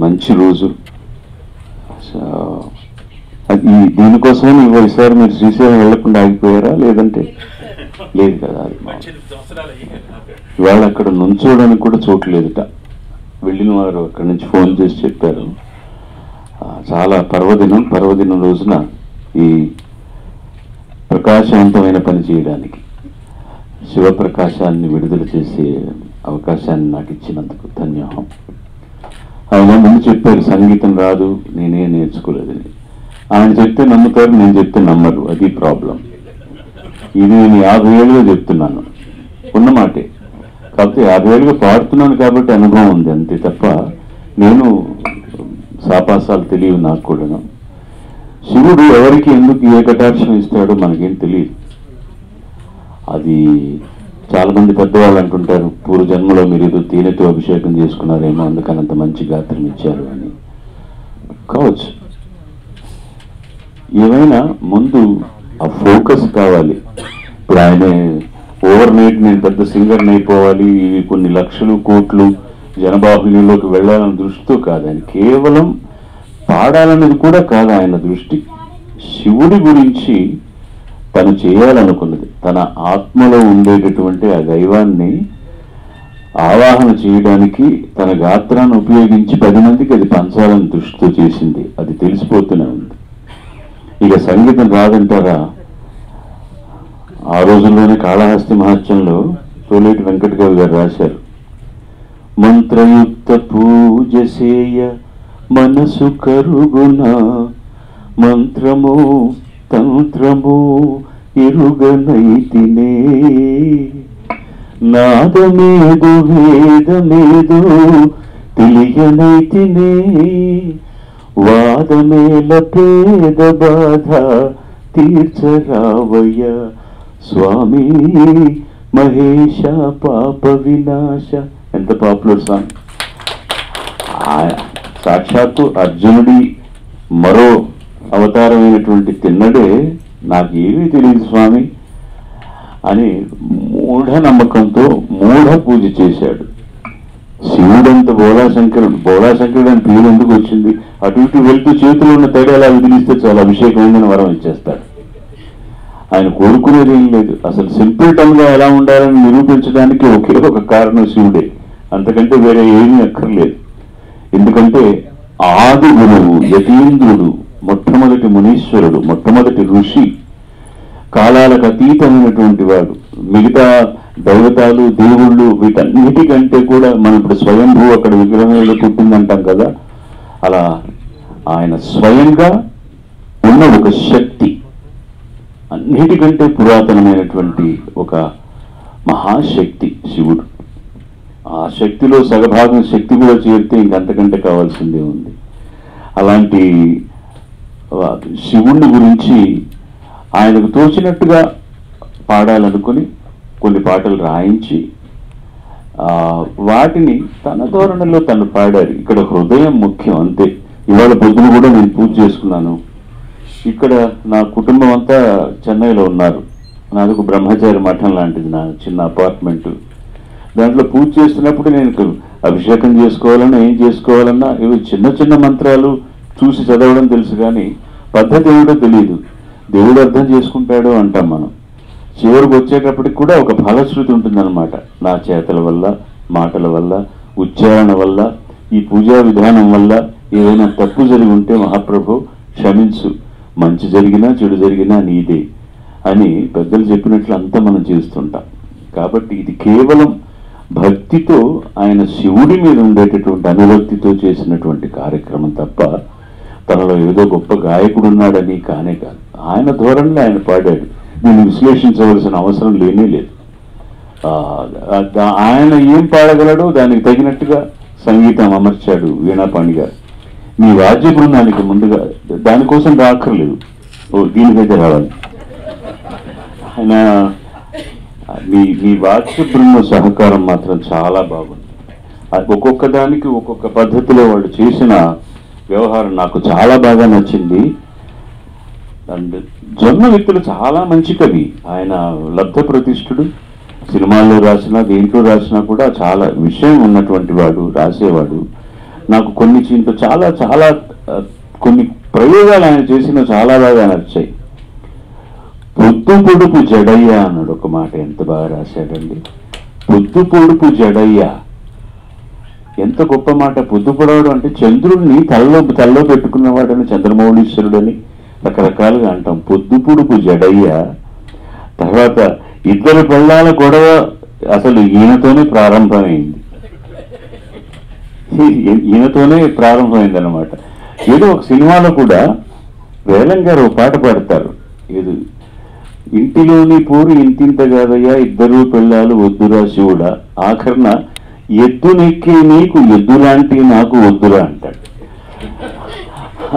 మంచి రోజు. అది దీనికోసమే ఈసారి మీరు శ్రీశైలం వెళ్లకుండా ఆగిపోయారా? లేదంటే లేదు కదా. అది ఇవాళ అక్కడ నుంచోడానికి కూడా చోటు లేదుట. వెళ్ళిన వారు అక్కడి నుంచి ఫోన్ చేసి చెప్పారు, చాలా పర్వదినం రోజున ఈ ప్రకాశవంతమైన పని చేయడానికి శివప్రకాశాన్ని విడుదల చేసే అవకాశాన్ని నాకు ఇచ్చినందుకు ధన్యవాదం. ఆయన ముందు చెప్పారు సంగీతం రాదు, నేనే నేర్చుకోలేదని. ఆయన చెప్తే నమ్ముతారు, నేను చెప్తే నమ్మరు. అది ప్రాబ్లం. ఇది నేను 50 ఏళ్ళుగా చెప్తున్నాను, ఉన్నమాటే. కాకపోతే 50 ఏళ్ళుగా పాడుతున్నాను కాబట్టి అనుభవం ఉంది అంతే తప్ప నేను సాపాసాలు తెలియవు నాకు కూడాను. శివుడు ఎవరికి ఎందుకు ఏ కటాక్షం ఇస్తాడో మనకేం తెలియదు. అది చాలా మంది పెద్దవాళ్ళు అంటుంటారు, పూర్వజన్మలో మీరు ఏదో తేనెతో అభిషేకం చేసుకున్నారేమో అందుకని అంత మంచి గాత్రం ఇచ్చారు అని. కావచ్చు, ఏమైనా ముందు ఆ ఫోకస్ కావాలి. ఇప్పుడు ఆయన ఓవర్ నైట్ నేను పెద్ద సింగర్ని అయిపోవాలి, ఇవి కొన్ని లక్షలు కోట్లు జనబాహుల్యంలోకి వెళ్ళాలన్న దృష్టితో కాదు, ఆయన కేవలం పాడాలనేది కూడా కాదు ఆయన దృష్టి. శివుడి గురించి తను చేయాలనుకున్నది, తన ఆత్మలో ఉండేటటువంటి ఆ దైవాన్ని ఆవాహన చేయడానికి తన గాత్రాన్ని ఉపయోగించి 10 మందికి అది పంచాలని దృష్టితో చేసింది. అది తెలిసిపోతూనే ఉంది. ఇక సంగీతం రాదంటారా? ఆ రోజుల్లోనే కాళహస్తి మహత్యంలో తోలేటి వెంకటకవి గారు రాశారు, మంత్రయుక్త పూజ సేయ మనసు కరుగున, మంత్రము తంత్రము ఎరుగనైతినే, నాదమేదు వేదమేదు తెలియనైతినే, వాదమేల పేద బాధ తీర్చరావయ్య స్వామి మహేష పాప వినాశ. ఎంత పాపులర్ సాంగ్. సాక్షాత్తు అర్జునుడి మరో అవతారమైనటువంటి తిన్నడే నాకు ఏమీ తెలియదు స్వామి అని మూఢ నమ్మకంతో మూఢ పూజ చేశాడు. శివుడంత బోళాశంకరుడు అని పేరు ఎందుకు వచ్చింది? అటు ఇటు వెళ్తూ చేతులు ఉన్న తేడా అలా విదిలిస్తే చాలా అభిషేకమైన వరం ఇచ్చేస్తాడు. ఆయన కోరుకునేది ఏం లేదు. అసలు సింపుల్ టన్ గా ఎలా ఉండాలని నిరూపించడానికి ఒకే ఒక కారణం శివుడే, అంతకంటే వేరే ఏమీ అక్కర్లేదు. ఎందుకంటే ఆది గురువు యతీంద్రుడు, మొట్టమొదటి మునీశ్వరుడు, మొట్టమొదటి ఋషి, కాలాలకు అతీతమైనటువంటి వాడు. మిగతా దైవతాలు దేవుళ్ళు వీటన్నిటికంటే కూడా మనం ఇప్పుడు స్వయంభూ అక్కడ విగ్రహంలో పుట్టిందంటాం కదా, అలా ఆయన స్వయంగా ఉన్న ఒక శక్తి, అన్నిటికంటే పురాతనమైనటువంటి ఒక మహాశక్తి శివుడు. ఆ శక్తిలో సగభాగం శక్తి కూడా చేరితే ఇంకంతకంటే కావాల్సిందే ఉంది. అలాంటి శివుణ్ణి గురించి ఆయనకు తోచినట్టుగా పాడాలనుకుని కొన్ని పాటలు రాయించి వాటిని తన ధోరణిలో తను పాడారు. ఇక్కడ హృదయం ముఖ్యం అంతే. ఇవాళ పొద్దున కూడా నేను పూజ చేసుకున్నాను. ఇక్కడ నా కుటుంబం అంతా చెన్నైలో ఉన్నారు. నాది ఒక బ్రహ్మచారి మఠం లాంటిది నా చిన్న అపార్ట్మెంట్. దాంట్లో పూజ చేస్తున్నప్పుడు నేను అభిషేకం చేసుకోవాలన్నా ఏం చేసుకోవాలన్నా ఇవి చిన్న చిన్న మంత్రాలు చూసి చదవడం తెలుసు, కానీ పద్ధతి ఏమిటో తెలియదు. దేవుడు అర్థం చేసుకుంటాడు అంటాం మనం. చివరికి వచ్చేటప్పటికి కూడా ఒక ఫలశ్రుతి ఉంటుందన్నమాట. నా చేతల వల్ల, మాటల వల్ల, ఉచ్చారణ వల్ల, ఈ పూజా విధానం వల్ల ఏదైనా తప్పు జరిగి ఉంటే మహాప్రభు క్షమించు, మంచి జరిగినా చెడు జరిగినా నీదే అని పెద్దలు చెప్పినట్లు అంతా మనం చేస్తుంటాం. కాబట్టి ఇది కేవలం భక్తితో ఆయన శివుడి మీద ఉండేటటువంటి అనుభక్తితో చేసినటువంటి కార్యక్రమం తప్ప తనలో ఏదో గొప్ప గాయకుడు ఉన్నాడని కానే కాదు. ఆయన ధోరణిలో ఆయన పాడాడు. దీన్ని విశ్లేషించవలసిన అవసరం లేనే లేదు. ఆయన ఏం పాడగలడో దానికి తగినట్టుగా సంగీతం అమర్చాడు వీణాపాణి గారు. మీ వాద్య బృందానికి ముందుగా దానికోసం రాక్కర్లేదు, దీనికైతే రావాలి. ఆయన మీ వాద్య బృంద సహకారం మాత్రం చాలా బాగుంది. ఒక్కొక్క దానికి ఒక్కొక్క పద్ధతిలో వాళ్ళు చేసిన వ్యవహారం నాకు చాలా బాగా నచ్చింది. అండ్ జొన్న వ్యక్తులు చాలా మంచి కవి. ఆయన లబ్ధ ప్రతిష్ఠుడు. సినిమాల్లో రాసినా దేంట్లో రాసినా కూడా చాలా విషయం ఉన్నటువంటి వాడు, రాసేవాడు. నాకు కొన్ని ఇంట్లో చాలా చాలా కొన్ని ప్రయోగాలు ఆయన చేసిన చాలా బాగా నచ్చాయి. పొద్దు పొడుపు జడయ్య అన్నాడు ఒక మాట, ఎంత బాగా రాశాడండి. పొద్దు పొడుపు జడయ్య, ఎంత గొప్ప మాట. పొద్దు పొడవడం అంటే చంద్రుడిని తలలో పెట్టుకున్నవాడని, చంద్రమౌళీశ్వరుడని రకరకాలుగా అంటాం. పొద్దు పొడుపు జడయ్య. తర్వాత ఇద్దరు పిల్లల గొడవ అసలు ఈయనతోనే ప్రారంభమైంది, ఈయనతోనే ప్రారంభమైంది అనమాట. ఏదో ఒక సినిమాలో కూడా వేలం గారు పాట పాడతారు, ఏదో ఇంటిలోని పూరు ఇంతింత కాదయ్యా, ఇద్దరు పిల్లలు వద్దురా శివుడా, ఆఖరణ ఎద్దునెక్కి నీకు ఎద్దులాంటి నాకు వద్దురా అంటాడు.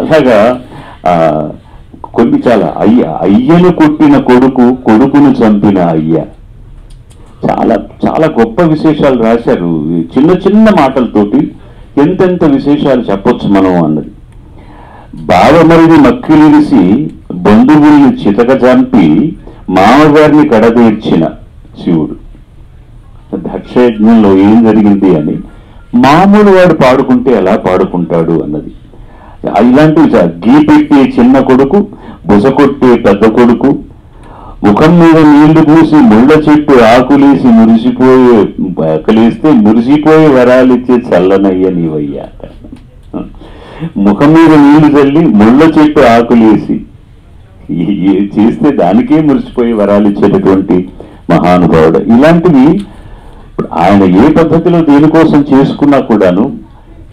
అలాగా కొన్ని చాలా అయ్యను కొట్టిన కొడుకు, కొడుకును చంపిన అయ్య, చాలా చాలా గొప్ప విశేషాలు రాశారు. చిన్న చిన్న మాటలతోటి ఎంతెంత విశేషాలు చెప్పొచ్చు మనం అన్నది. బావమరిది మక్కిలిరిసి బంధువుల్ని చితక చంపి మామగారిని కడదీర్చిన శివుడు. దక్షయజ్ఞంలో ఏం జరిగింది అని మామూలు వాడు పాడుకుంటే ఎలా పాడుకుంటాడు అన్నది. ఇలాంటివి గీపెట్టే చిన్న కొడుకు, బుసకొట్టే పెద్ద కొడుకు, ముఖం మీద నీళ్లు పూసి ముళ్ళ చెట్టు ఆకులేసి మురిసిపోయే వరాలిచ్చే చల్లనయ్య నీవయ్యా. ముఖం మీద నీళ్లు చల్లి ముళ్ళ చెట్టు ఆకులేసి చేస్తే దానికే మురిసిపోయి వరాలు ఇచ్చేటటువంటి మహానుభావుడు. ఇలాంటివి ఆయన ఏ పద్ధతిలో దేనికోసం చేసుకున్నా కూడాను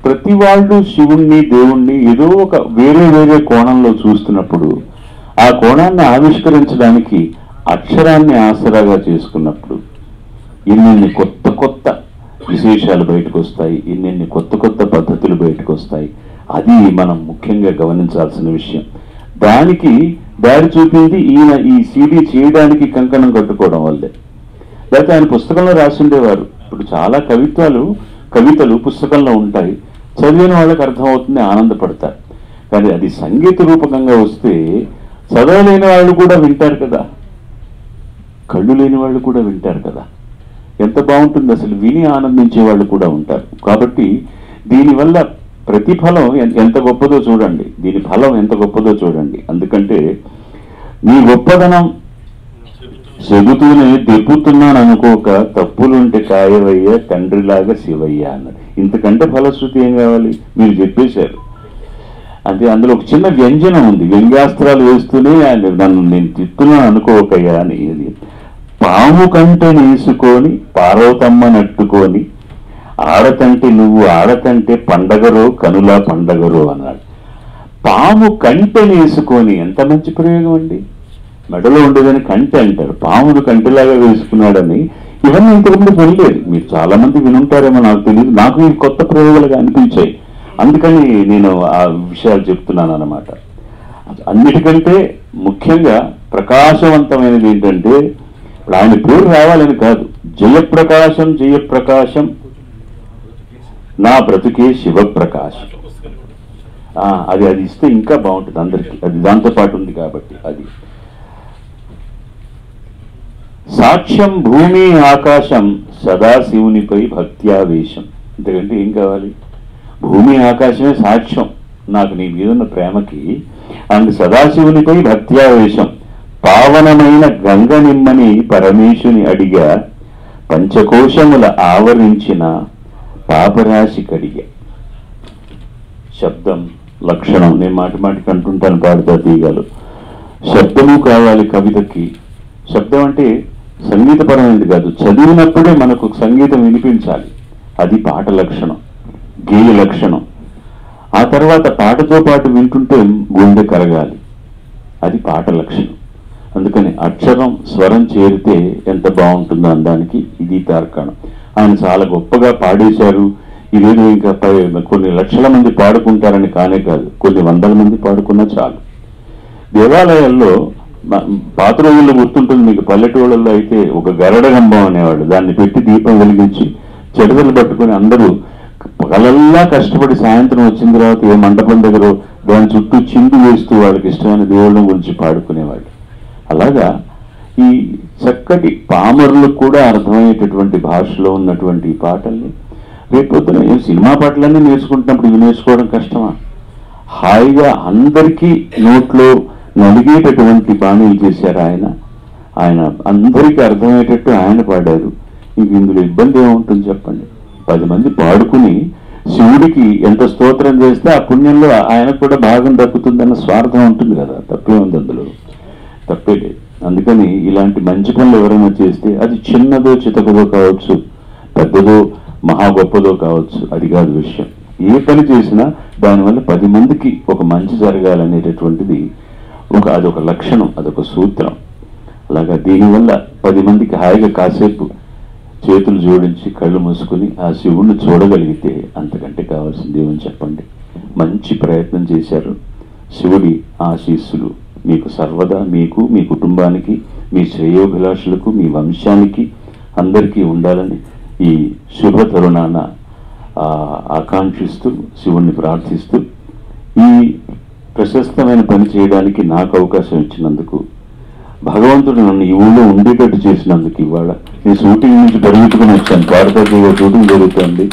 ప్రతి వాళ్ళు శివుణ్ణి దేవుణ్ణి ఏదో ఒక వేరే వేరే కోణంలో చూస్తున్నప్పుడు ఆ కోణాన్ని ఆవిష్కరించడానికి అక్షరాన్ని ఆసరాగా చేసుకున్నప్పుడు ఎన్నెన్ని కొత్త కొత్త విశేషాలు బయటకు వస్తాయి, ఎన్నెన్ని కొత్త కొత్త పద్ధతులు బయటకు వస్తాయి. అది మనం ముఖ్యంగా గమనించాల్సిన విషయం. దానికి దారి చూపింది ఈయన ఈ సీడీ చేయడానికి కంకణం కట్టుకోవడం వల్లే. లేకపోతే ఆయన పుస్తకంలో రాసిండేవారు. ఇప్పుడు చాలా కవితలు పుస్తకంలో ఉంటాయి, చదివిన వాళ్ళకి అర్థమవుతుంది, ఆనందపడతారు. కానీ అది సంగీత రూపకంగా వస్తే చదవలేని వాళ్ళు కూడా వింటారు కదా, కళ్ళు లేని వాళ్ళు కూడా వింటారు కదా. ఎంత బాగుంటుంది అసలు, విని ఆనందించే వాళ్ళు కూడా ఉంటారు. కాబట్టి దీనివల్ల ప్రతిఫలం ఎంత గొప్పదో చూడండి, దీని ఫలం ఎంత గొప్పదో చూడండి. అందుకంటే నీ గొప్పదనం చెబుతూనే దెప్పుతున్నాను అనుకోక, తప్పులుంటే కాయవయ్య తండ్రిలాగా శివయ్య అన్నది. ఇంతకంటే ఫలశ్రుతి ఏం కావాలి, మీరు చెప్పేశారు. అంటే అందులో ఒక చిన్న వ్యంజనం ఉంది, వ్యంగ్యాస్త్రాలు వేస్తూనే నన్ను నేను తిట్టున్నాను అనుకోకయ్యా అని. పాము కంటే నేసుకొని పార్వతమ్మ నట్టుకొని ఆడతంటే నువ్వు ఆడతంటే పండగరో కనులా పండగరో అన్నాడు. పాము కంటె వేసుకొని, ఎంత మంచి ప్రయోగం అండి. మెడలో ఉండేదని కంటె అంటారు, పామును కంటెలాగా వేసుకున్నాడని. ఇవన్నీ ఇంతకుముందు వినలేదు, మీరు చాలా మంది వినుంటారేమో నాకు తెలియదు. నాకు ఈ కొత్త ప్రయోగాలుగా అనిపించాయి, అందుకని నేను ఆ విషయాలు చెప్తున్నాను అన్నమాట. అన్నిటికంటే ముఖ్యంగా ప్రకాశవంతమైనది ఏంటంటే, ఇప్పుడు ఆయన పేరు రావాలని కాదు, జయప్రకాశం జయప్రకాశం నా బ్రతుకే శివప్రకాశం. అది ఇస్తే ఇంకా బాగుంటుంది అందరికీ, అది దాంతో పాటు ఉంది కాబట్టి. అది సాక్ష్యం భూమి ఆకాశం సదాశివునిపై భక్త్యావేశం. ఎందుకంటే ఏం కావాలి, భూమి ఆకాశమే సాక్ష్యం నాకు నీ మీద ఉన్న ప్రేమకి. అండ్ సదాశివునిపై భక్త్యావేశం, పావనమైన గంగ నిమ్మని పరమేశుని అడిగా, పంచకోశముల ఆవరించిన పాపరాశి కడిగా. శబ్దం లక్షణం, నేను మాటి మాటికి అంటుంటాను, పాడుతా తీయగాలు. శబ్దము కావాలి కవితకి. శబ్దం అంటే సంగీతపరమైనది కాదు, చదివినప్పుడే మనకు సంగీతం వినిపించాలి, అది పాట లక్షణం, గేయ లక్షణం. ఆ తర్వాత పాటతో పాటు వింటుంటే గుండె కరగాలి, అది పాట లక్షణం. అందుకని అక్షరం స్వరం చేరితే ఎంత బాగుంటుందో అనడానికి ఇది తార్కాణం. ఆయన చాలా గొప్పగా పాడేశారు. ఇదేదో ఇంకా కొన్ని లక్షల మంది పాడుకుంటారని కానే కాదు, కొన్ని వందల మంది పాడుకున్నా చాలు. దేవాలయాల్లో పాత రోజుల్లో గుర్తుంటుంది మీకు, పల్లెటూళ్ళల్లో అయితే ఒక గరడ గంబం అనేవాడు, దాన్ని పెట్టి దీపం వెలిగించి చెడుదలు పట్టుకుని అందరూ పగలల్లా కష్టపడి సాయంత్రం వచ్చిన తర్వాత ఏ మండపం దగ్గర దాని చుట్టూ చిందు వేస్తూ వాళ్ళకి ఇష్టమైన దేవుళ్ళ గురించి పాడుకునేవాళ్ళు. అలాగా ఈ చక్కటి పామరులకు కూడా అర్థమయ్యేటటువంటి భాషలో ఉన్నటువంటి పాటల్ని రేపొద్దున సినిమా పాటలన్నీ నేర్చుకుంటున్నప్పుడు ఇవి నేర్చుకోవడం కష్టమా? హాయిగా అందరికీ నోట్లో నలిగేటటువంటి బాణీలు చేశారు ఆయన. ఆయన అందరికీ అర్థమయ్యేటట్టు ఆయన పాడారు. ఇంక ఇందులో ఇబ్బంది ఏముంటుంది చెప్పండి? 10 మంది పాడుకుని శివుడికి ఎంత స్తోత్రం చేస్తే ఆ పుణ్యంలో ఆయనకు కూడా భాగం దక్కుతుందన్న స్వార్థం ఉంటుంది కదా. తప్పే ఉంది అందులో, తప్పే లేదు. అందుకని ఇలాంటి మంచి పనులు ఎవరైనా చేస్తే అది చిన్నదో చితకదో కావచ్చు, పెద్దదో మహా గొప్పదో కావచ్చు, అది కాదు విషయం. ఏ పని చేసినా దానివల్ల 10 మందికి ఒక మంచి జరగాలనేటటువంటిది అదొక లక్షణం, అదొక సూత్రం. అలాగా దీనివల్ల 10 మందికి హాయిగా కాసేపు చేతులు జోడించి కళ్ళు మూసుకుని ఆ శివుణ్ణి చూడగలిగితే అంతకంటే కావాల్సింది ఏమని చెప్పండి? మంచి ప్రయత్నం చేశారు. శివుడి ఆశీస్సులు మీకు సర్వదా, మీకు, మీ కుటుంబానికి, మీ శ్రేయోభిలాషులకు, మీ వంశానికి అందరికీ ఉండాలని ఈ శుభ తరుణాన ఆకాంక్షిస్తూ శివుణ్ణి ప్రార్థిస్తూ ఈ ప్రశస్తమైన పని చేయడానికి నాకు అవకాశం ఇచ్చినందుకు, భగవంతుడు నన్ను ఈ ఊళ్ళో ఉండేటట్టు చేసినందుకు, ఇవాళ నేను షూటింగ్ నుంచి పరిగెత్తుకుని వచ్చాను. పాడపతిలో షూటింగ్ జరుగుతుంది,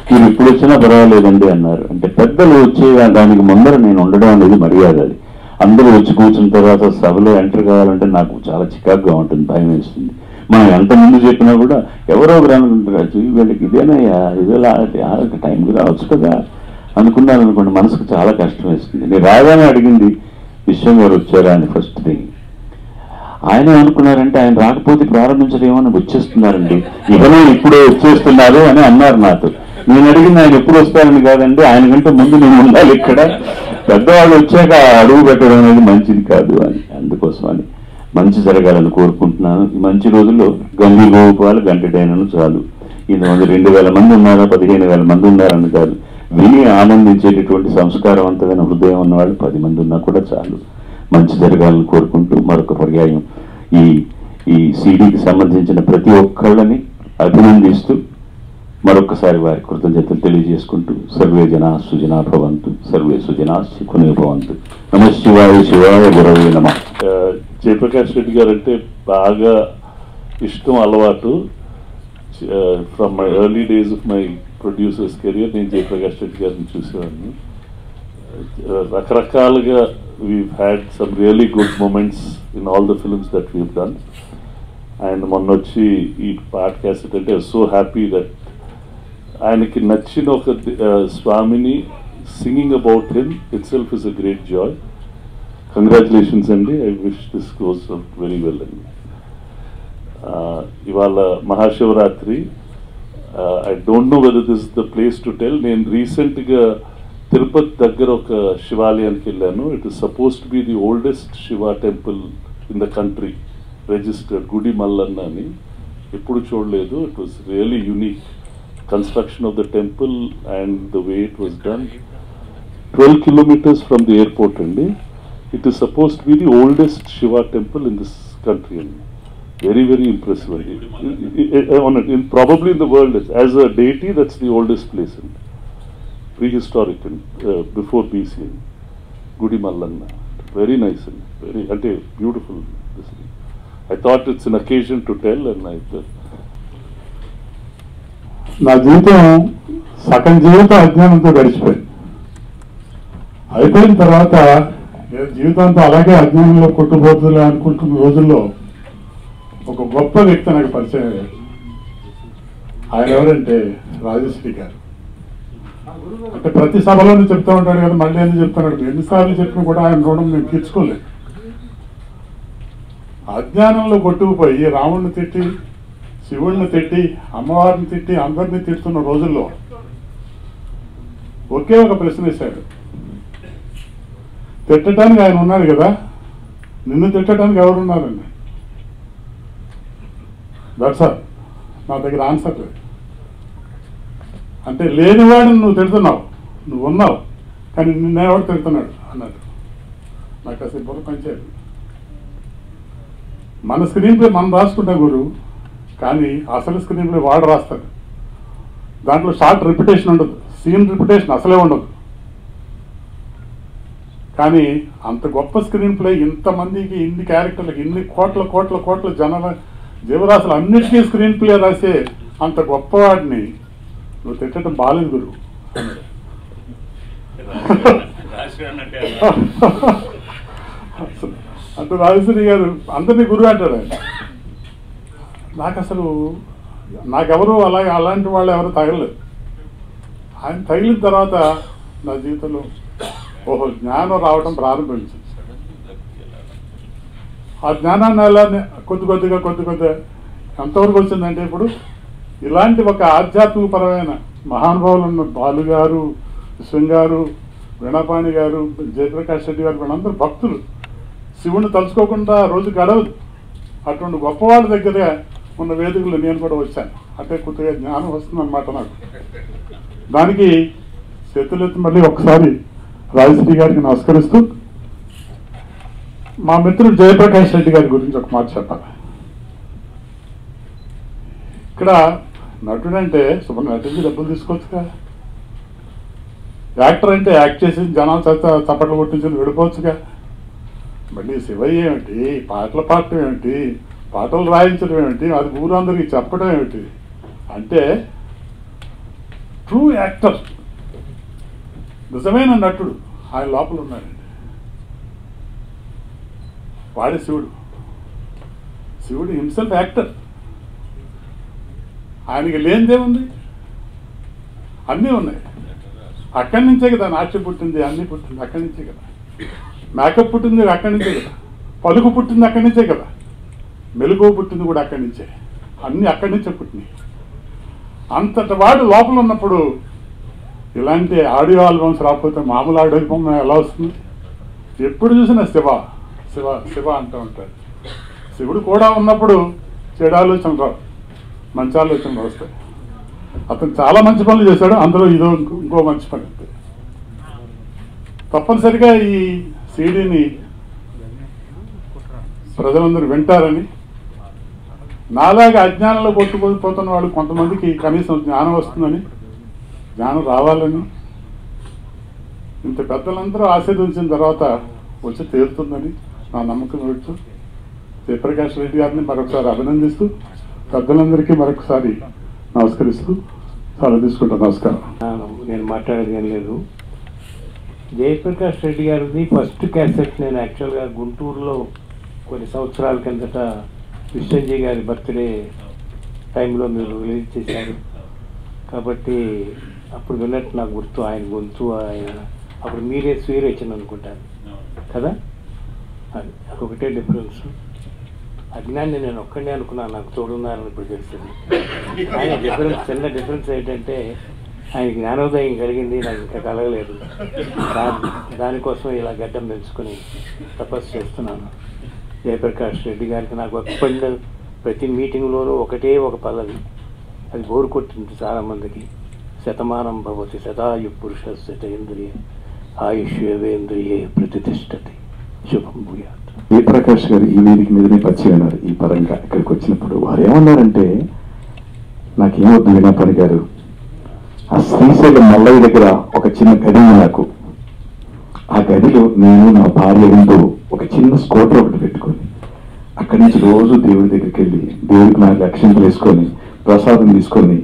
మీరు ఇప్పుడు వచ్చినా పర్వాలేదండి అన్నారు. అంటే పెద్దలు వచ్చే దానికి ముందర నేను ఉండడం అనేది మర్యాద. అది అందరూ వచ్చి కూర్చున్న తర్వాత సభలో ఎంటర్ కావాలంటే నాకు చాలా చికాకుగా ఉంటుంది, భయం వేస్తుంది. మనం ఎంత ముందు చెప్పినా కూడా ఎవరో ఒకరు అనుకుంటారు, వీళ్ళకి ఇదేనయ్యా, ఇదేలా టైంకి రావచ్చు కదా అనుకున్నాను అనుకోండి, మనసుకు చాలా కష్టం వేస్తుంది. నేను రాగానే అడిగింది విశ్వం గారు వచ్చారా అని ఫస్ట్ థింగ్. ఆయన అనుకున్నారంటే ఆయన రాకపోతే ప్రారంభించలేమని వచ్చేస్తున్నారండి, ఇవన్నీ ఇప్పుడే వచ్చేస్తున్నారు అని అన్నారు నాతో. నేను అడిగింది ఆయన ఎప్పుడు వస్తారని కాదండి, ఆయన కంటే ముందు నేను ఉండాలి ఇక్కడ, పెద్దవాళ్ళు వచ్చాక అడుగు పెట్టడం అనేది మంచిది కాదు అని. అందుకోసం అని మంచి జరగాలని కోరుకుంటున్నాను. ఈ మంచి రోజుల్లో గంగి గోపాలు గంటడైనను చాలు. ఇంతమంది 2000 మంది ఉన్నారా 15,000 మంది ఉన్నారని కాదు, విని ఆనందించేటటువంటి సంస్కారవంతమైన హృదయం ఉన్నవాళ్ళు 10 మంది ఉన్నా కూడా చాలు. మంచి జరగాలని కోరుకుంటూ మరొక పర్యాయం ఈ సీడీకి సంబంధించిన ప్రతి ఒక్కళ్ళని అభినందిస్తూ మరొకసారి వారి కృతజ్ఞతలు తెలియజేసుకుంటూ సర్వే జనా సుజనా భవంతు, సర్వే సుజనా సుఖినో భవంతు. నమ శివాయ శివాయ గురవే నమః. జయప్రకాష్ రెడ్డి గారు అంటే బాగా ఇష్టం, అలవాటు. From my early days of my producers career నేను జయప్రకాష్ రెడ్డి గారిని చూసేవాడిని. రకరకాలుగా we've had some really good moments in all the films that we've done. And మొన్న వచ్చి ఈ పాట క్యాసెట్ అంటే సో హ్యాపీ దట్ ఆయనకి నచ్చిన ఒక స్వామిని singing about him itself is a great joy. Congratulations అండి. I wish this goes very well అండి. ఇవాళ Mahashivratri. I don't know whether this is the place to tell. నేను రీసెంట్గా తిరుపతి దగ్గర ఒక శివాలయానికి వెళ్ళాను. It is suppose to be the oldest Shiva temple in the country, registered గుడి మల్లన్న అని. ఎప్పుడు చూడలేదు. It was really unique construction of the temple and the way it was done. 12 kilometers from the airport అండి. It is suppose to be the oldest Shiva temple in this country అండి. Very, very impressive అండి. Probably in the world, as a deity, that's the oldest place అండి. Prehistoric and before BC. Gudi Mallanna. Very nice and very beautiful. I thought it's an occasion to tell and I నా జీవితం సగం జీవితం అజ్ఞానంతో గడిచిపోయింది. అయిపోయిన తర్వాత జీవితాంతో అలాగే అజ్ఞానంలో కొట్టుపోతుంది అనుకుంటున్న రోజుల్లో ఒక గొప్ప వ్యక్తి నాకు పరిచయం అయ్యారు. ఆయన ఎవరంటే రాజశ్రీ గారు. అంటే ప్రతి సభలోనే చెప్తూ ఉంటాడు కదా, మళ్ళీ ఎందుకు చెప్తున్నాడు. ఎన్నిసార్లు చెప్పినా కూడా ఆయన రుణం మేము తీర్చుకోలేదు. అజ్ఞానంలో కొట్టుకుపోయి రాముడిని తిట్టి, శివుడిని తిట్టి, అమ్మవారిని తిట్టి, అందరినీ తిట్టుతున్న రోజుల్లో ఒకే ఒక ప్రశ్న వేశాడు. తిట్టడానికి ఆయన ఉన్నాడు కదా, నిన్ను తిట్టడానికి ఎవరున్నారండి? That's all. నా దగ్గర ఆన్సర్ లేదు. అంటే లేనివాడిని నువ్వు తిడుతున్నావు, నువ్వు ఉన్నావు, కానీ నిన్నేవాడు తిడుతున్నాడు అన్నాడు. నాకు అసలు బుర్ర పనిచేయదు. మన స్క్రీన్ ప్లే మనం రాసుకుంటాం గురువు, కానీ అసలు స్క్రీన్ ప్లే వాడు రాస్తాడు. దాంట్లో షార్ట్ రిపిటేషన్ ఉండదు, సీన్ రిపిటేషన్ అసలే ఉండదు. కానీ అంత గొప్ప స్క్రీన్ ప్లే, ఇంతమందికి, ఇన్ని క్యారెక్టర్లకి, ఇన్ని కోట్ల కోట్ల కోట్ల జనాల జీవరాశులు అన్నిటికీ స్క్రీన్ ప్లే రాసే అంత గొప్పవాడిని నువ్వు తిట్టడం బాలేదు గురువు అంటే రాజశ్రీ గారు అందరినీ గురువు అంటాడు ఆయన. నాకు అసలు నాకెవరు అలాంటి వాళ్ళు ఎవరు తగలలేదు. ఆయన తగిలిన తర్వాత నా జీవితంలో ఓహో జ్ఞానం రావడం ప్రారంభించింది. ఆ జ్ఞానాన్ని అలా కొద్ది కొద్దిగా ఎంతవరకు వచ్చిందంటే ఇప్పుడు ఇలాంటి ఒక ఆధ్యాత్మికపరమైన మహానుభావులు ఉన్న బాలు గారు, విశ్వం గారు, వీణాపాణి గారు, జయప్రకాష్ రెడ్డి గారు వీళ్ళందరూ భక్తులు. శివుణ్ణి తలుచుకోకుండా రోజు గడవదు. అటువంటి గొప్పవాళ్ళ దగ్గర ఉన్న వేదికలు నేను కూడా వచ్చాను. అంటే కొద్దిగా జ్ఞానం వస్తుందన్నమాట నాకు. దానికి చేతులెత్తి మళ్ళీ ఒకసారి రాజశ్రీ గారికి నమస్కరిస్తూ మా మిత్రుడు జయప్రకాష్ రెడ్డి గారి గురించి ఒక మాట చెప్పాలి. ఇక్కడ నటుడు అంటే శుభ్రం నటించి డబ్బులు తీసుకోవచ్చుగా. యాక్టర్ అంటే యాక్ట్ చేసి జనాలు చప్పట్లు కొట్టించి వెళ్ళిపోవచ్చుగా. మళ్ళీ శివయ్య ఏమిటి, పాటలు పాడటం ఏమిటి, పాటలు రాయించడం ఏమిటి, అది ఊరందరికీ చెప్పడం ఏమిటి అంటే ట్రూ యాక్టర్, నిజమైన నటుడు ఆయన లోపల ఉన్నాడండి. వాడే శివుడు. శివుడు హిమ్సెల్ఫ్ యాక్టర్. ఆయనకి లేనిదేముంది? అన్నీ ఉన్నాయి. అక్కడి నుంచే కదా నాట్యం పుట్టింది, అన్నీ పుట్టింది అక్కడి నుంచే కదా. మేకప్ పుట్టింది అక్కడి నుంచే కదా. పలుకు పుట్టింది అక్కడి నుంచే కదా. మెలుగు పుట్టింది కూడా అక్కడి నుంచే. అన్నీ అక్కడి నుంచే పుట్టినాయి. అంతటి వాడు లోపల ఉన్నప్పుడు ఇలాంటి ఆడియో ఆల్బమ్స్ రాకపోతే మామూలు ఆడియో ఆల్బమ్ ఎలా వస్తుంది? ఎప్పుడు చూసినా శివ శివ శివ అంటూ ఉంటాడు. శివుడు కూడా ఉన్నప్పుడు చెడు ఆలోచనలు రావు, మంచి ఆలోచనలు వస్తాయి. అతను చాలా మంచి పనులు చేశాడు, అందులో ఇదో ఇంకో మంచి పని. తప్పనిసరిగా ఈ సీడీని ప్రజలందరూ వింటారని, నాలాగా అజ్ఞానంలో కొట్టుకుపోతున్న వాళ్ళు కొంతమందికి కనీసం జ్ఞానం వస్తుందని, జ్ఞానం రావాలని, ఇంత పెద్దలందరూ ఆశీర్వదించిన తర్వాత వచ్చి తీరుతుందని నా నమ్మకం పెట్టు. జయప్రకాష్ రెడ్డి గారిని మరొకసారి అభినందిస్తూ పెద్దలందరికీ మరొకసారి నమస్కరిస్తూ చాలా తీసుకుంటా. నమస్కారం. నేను మాట్లాడేది ఏం లేదు. జయప్రకాష్ రెడ్డి గారిది ఫస్ట్ క్యాసెట్ నేను యాక్చువల్గా గుంటూరులో కొన్ని సంవత్సరాల కిందట విశ్వంజీ గారి బర్త్డే టైంలో మీరు రిలీజ్ చేశారు కాబట్టి అప్పుడు విన్నట్టు నాకు గుర్తు. ఆయన గొంతు, ఆయన అప్పుడు మీరే స్వీరచన అనుకుంటాను కదా. అది అదొకటే డిఫరెన్స్. అజ్ఞాన్ని నేను ఒక్కడే అనుకున్నాను, నాకు తోడున్నారని ఇప్పుడు తెలిసింది. ఆయన డిఫరెన్స్, చిన్న డిఫరెన్స్ ఏంటంటే ఆయన జ్ఞానోదయం కలిగింది, నాకు ఇంకా కలగలేదు. దానికోసం ఇలా గడ్డం పెంచుకొని తపస్సు చేస్తున్నాను. జయప్రకాష్ రెడ్డి గారికి నాకు ఎప్పుడు ప్రతి మీటింగ్లోనూ ఒకటే ఒక పల్లవి, అది బోరు కొట్టింది చాలామందికి. శతమానం భవతి శతాయు పురుష శతేంద్రియ ఆయుష్యేంద్రియే ప్రతిష్టతి శుభం భూయాత్. జయప్రకాష్ గారు ఈ వేదిక మీదనే పరిచయమైనారు. ఈ పరంగా ఇక్కడికి వచ్చినప్పుడు వారు ఏమన్నారంటే, నాకేమొద్దు వీణాపాణి గారు, ఆ శ్రీశైలం మల్లయ్య దగ్గర ఒక చిన్న గది ఉంది నాకు. ఆ గదిలో నేను నా భార్య ఉంటూ ఒక చిన్న స్కూటర్ ఒకటి పెట్టుకొని అక్కడి నుంచి రోజు దేవుడి దగ్గరికి వెళ్ళి దేవుడికి నా లక్ష్యం వేసుకొని ప్రసాదం తీసుకొని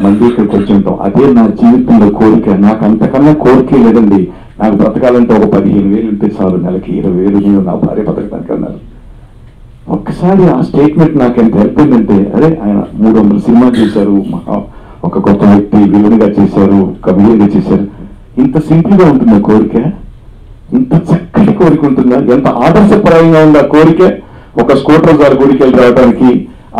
మళ్ళీ ఇక్కడికి వచ్చి ఉంటాం. అదే నా జీవితంలో కోరిక. నాకు అంతకన్నా కోరికే లేదండి. నాకు బ్రతకాలంటే ఒక 15,000 ఉంటే చాలు, నెలకి 20,000 నేను నా భార్య బతకడానికి అన్నారు. ఒక్కసారి ఆ స్టేట్మెంట్ నాకు ఎంత హెల్ప్ అయిందంటే, అరే ఆయన 300 సినిమాలు చేశారు, ఒక కొత్త వ్యక్తి విలువగా చేశారు, కవిగా చేశారు. ఇంత సింపుల్ గా ఉంటుందా కోరిక? ఇంత చక్కటి కోరిక ఉంటుందా? ఎంత ఆదర్శపరంగా ఉంది ఆ కోరిక. ఒక స్కూటర్ గారి గుడికి వెళ్ళి రావడానికి,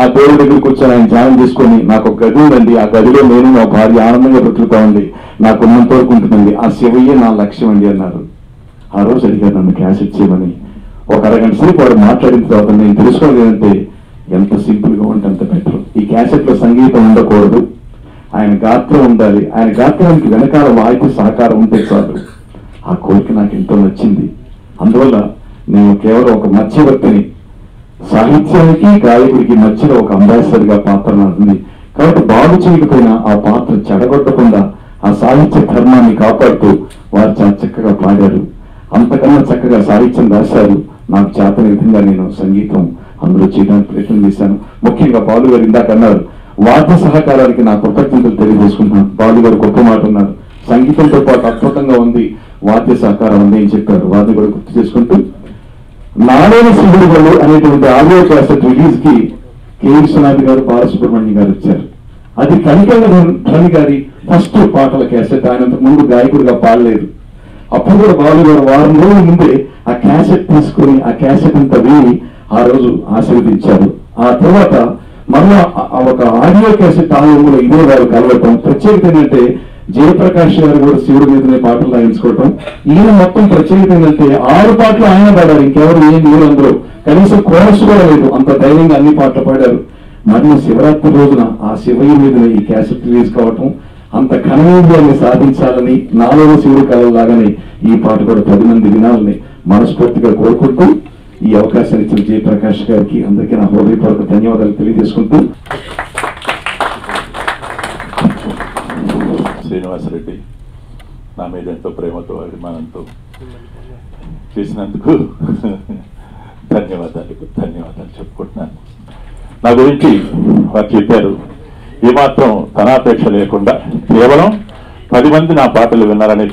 ఆ దేవుడి దగ్గర కూర్చొని ఆయన ధ్యానం చేసుకొని, నాకు ఒక గది ఉందండి, ఆ గదిలో నేను నా భార్య ఆనందంగా బ్రతుకుతా ఉంది, నాకు ఉన్నంత వరకు ఉంటుందండి, ఆ శివయ్యే నా లక్ష్యం అండి అన్నారు. ఆ రోజు అడిగారు నన్ను క్యాసెట్ చేయమని. ఒక అరగంట సేపు వాడు మాట్లాడిన తర్వాత నేను తెలుసుకోలేదంటే ఎంత సింపుల్ గా ఉంటే అంత బెటర్. ఈ క్యాసెట్ లో సంగీతం ఉండకూడదు, ఆయన గాత్రం ఉండాలి, ఆయన గాత్రానికి వెనకాల వాయిద్య సహకారం ఉంటే చాలు. ఆ కోరిక నాకు ఎంతో నచ్చింది. అందువల్ల నేను కేవలం ఒక మధ్యవర్తిని, సాహిత్యానికి గాయకుడికి మధ్యలో ఒక అంబాసిడర్ గా పాత్ర నాకుంది. కాబట్టి బాగు చేయకపోయినా ఆ పాత్ర చెడగొట్టకుండా ఆ సాహిత్య ధర్మాన్ని కాపాడుతూ వారు చాలా చక్కగా పాడారు. అంతకన్నా చక్కగా సాహిత్యం రాశారు. నాకు చేతన విధంగా నేను సంగీతం అందులో చేయడానికి ప్రయత్నం చేశాను. ముఖ్యంగా బాలు గారు ఇందాక అన్నారు, వాద్య సహకారానికి నా కృతజ్ఞతలు తెలియజేసుకుంటున్నాను. బాలు గారు గొప్ప మాట ఉన్నారు, సంగీతంతో పాటు అద్భుతంగా ఉంది వాద్య సహకారం ఉంది అని చెప్పారు. వారిని కూడా గుర్తు చేసుకుంటూ నారాయణ శివుడు అనేటువంటి ఆడియో క్యాసెట్ రిలీజ్ కి కె విశ్వనాథ్ గారు, బాలసుబ్రహ్మణ్యం గారు వచ్చారు. అది కనికల్లి గారి ఫస్ట్ పాటల క్యాసెట్. ఆయన ముందు గాయకుడిగా పాడలేదు. అప్పుడు కూడా బాలు గారు వారం రోజుల ముందే ఆ క్యాసెట్ తీసుకుని ఆ క్యాసెట్ అంతా విని ఆ రోజు ఆశీర్వదించారు. ఆ తర్వాత మళ్ళా ఒక ఆడియో క్యాసెట్ ఆలయంలో ఇదే గారు కలవటం. ప్రత్యేకత ఏంటంటే జయప్రకాష్ గారు కూడా శివుడి మీదనే పాటలు రాయించుకోవటం. ఈయన మొత్తం ప్రత్యేకత ఏంటంటే 6 పాటలు ఆయన పాడారు, ఇంకెవరు ఏం లేరు అందరూ, కనీసం కోరస్ కూడా లేదు, అంత ధైర్యంగా అన్ని పాటలు పాడారు. మరియు శివరాత్రి రోజున ఆ శివయ్య మీదనే ఈ క్యాసెట్ రిలీజ్ కావటం, అంత ఘనవిజయాన్ని సాధించాలని నాలుగో శివుడు కళలాగానే ఈ పాట కూడా 10 మంది వినాలని మనస్ఫూర్తిగా కోరుకుంటూ ఈ అవకాశాన్ని ఇచ్చిన జయప్రకాష్ గారికి అందరికీ నా హృదయపూర్వక ధన్యవాదాలు తెలియజేసుకుంటూ, శ్రీనివాసరెడ్డి నా మీద ఎంతో ప్రేమతో అభిమానంతో చేసినందుకు ధన్యవాదాలు చెప్పుకుంటున్నాను. నా గురించి వారు చెప్పారు, ఏమాత్రం ధనాపేక్ష లేకుండా కేవలం 10 మంది నా పాటలు విన్నారనే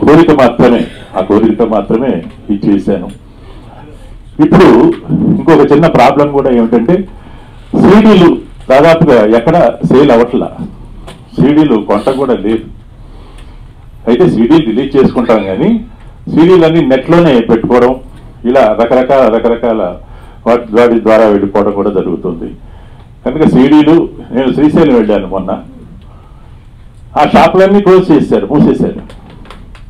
ఆ కోరికతో మాత్రమే ఇది చేశాను. ఇప్పుడు ఇంకొక చిన్న ప్రాబ్లం కూడా ఏమిటంటే సీడీలు దాదాపుగా ఎక్కడ సేల్ అవ్వట్లా, సీడీలు కొంట కూడా లేదు. అయితే సీడీలు రిలీజ్ చేసుకుంటాం కానీ సీడీలన్నీ నెట్లోనే పెట్టుకోవడం, ఇలా రకరకాల వాటి ద్వారా వెళ్ళిపోవడం కూడా జరుగుతుంది. కనుక సీడీలు, నేను శ్రీశైలం వెళ్ళాను మొన్న, ఆ షాపులన్నీ మూసేశారు.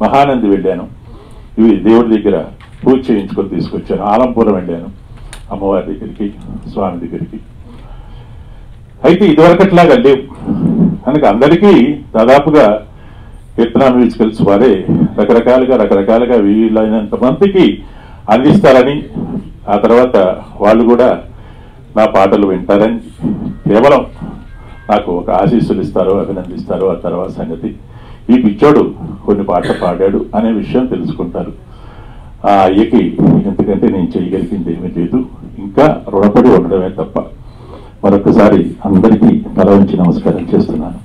మహానంది వెళ్ళాను, ఇవి దేవుడి దగ్గర పూజ చేయించుకొని తీసుకొచ్చాను. ఆలంపురం వెళ్ళాను అమ్మవారి దగ్గరికి, స్వామి దగ్గరికి. అయితే ఇదివరకట్లాగా లేవు. కనుక అందరికీ దాదాపుగా కీర్తన మ్యూజికల్స్ వారే రకరకాలుగా వీలైనంత మందికి అందిస్తారని, ఆ తర్వాత వాళ్ళు కూడా నా పాటలు వింటారని, కేవలం నాకు ఒక ఆశీస్సులు ఇస్తారో అభినందిస్తారో ఆ తర్వాత సంగతి. ఈ పిచ్చోడు కొన్ని పాటలు పాడాడు అనే విషయం తెలుసుకుంటారు. ఆ అయ్యకి ఎందుకంటే నేను చేయగలిగింది ఏమీ లేదు, ఇంకా రుణపడి ఉండడమే తప్ప. మరొకసారి అందరికీ తల వంచి నమస్కారం చేస్తున్నాను.